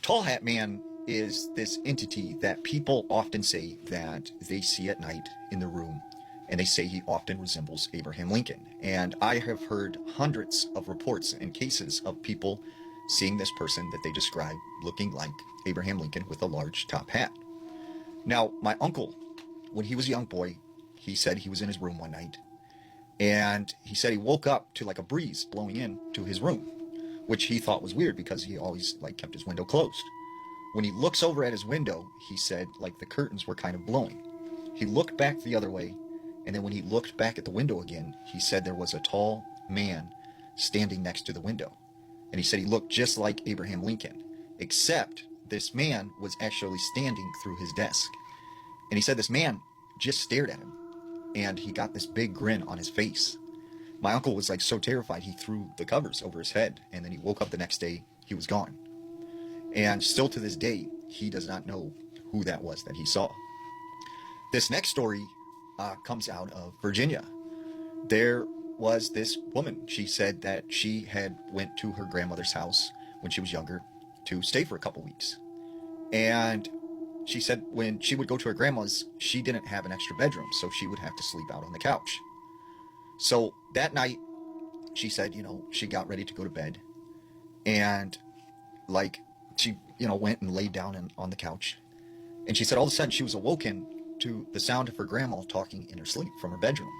Tall Hat Man is this entity that people often say that they see at night in the room, and they say he often resembles Abraham Lincoln. And I have heard hundreds of reports and cases of people seeing this person that they describe looking like Abraham Lincoln with a large top hat. Now, my uncle, when he was a young boy, he said he was in his room one night, and he said he woke up to like a breeze blowing in to his room, which he thought was weird because he always kept his window closed. When he looks over at his window, he said like the curtains were kind of blowing. He looked back the other way, and then when he looked back at the window again, he said there was a tall man standing next to the window. And he said he looked just like Abraham Lincoln, except this man was actually standing through his desk. And he said this man just stared at him, and he got this big grin on his face. My uncle was like so terrified he threw the covers over his head, and then he woke up the next day, he was gone. And still to this day, he does not know who that was that he saw. This next story comes out of Virginia. There was this woman. She said that she had went to her grandmother's house when she was younger to stay for a couple weeks. And she said when she would go to her grandma's, she didn't have an extra bedroom, so she would have to sleep out on the couch. So that night, she said, she got ready to go to bed, and she, went and laid down on the couch. And she said all of a sudden she was awoken to the sound of her grandma talking in her sleep from her bedroom.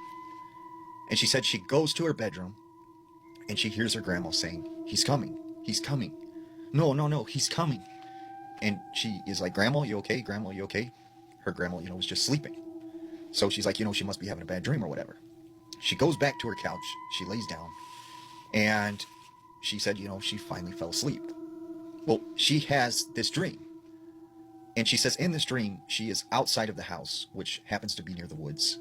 And she said she goes to her bedroom and she hears her grandma saying, "He's coming, he's coming. No, no, no, he's coming." And she is like, "Grandma, you okay? Grandma, you okay?" Her grandma, was just sleeping. So she's like, she must be having a bad dream or whatever. She goes back to her couch, she lays down, and she said, she finally fell asleep. Well, she has this dream. And she says in this dream, she is outside of the house, which happens to be near the woods.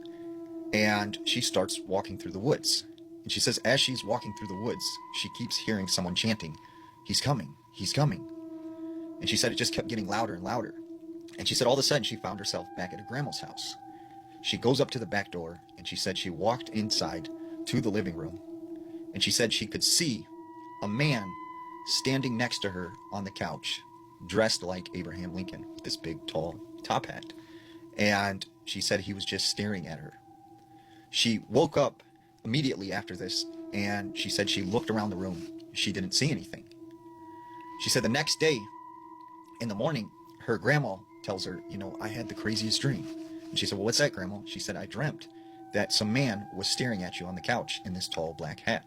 And she starts walking through the woods. And she says as she's walking through the woods, she keeps hearing someone chanting, "He's coming, he's coming." And she said it just kept getting louder and louder. And she said all of a sudden she found herself back at her grandma's house. She goes up to the back door, and she said she walked inside to the living room. And she said she could see a man standing next to her on the couch, dressed like Abraham Lincoln with this big, tall top hat. And she said he was just staring at her. She woke up immediately after this, and she said she looked around the room. She didn't see anything. She said the next day, in the morning, her grandma tells her, "I had the craziest dream." And she said, "Well, what's that, Grandma?" She said, "I dreamt that some man was staring at you on the couch in this tall black hat."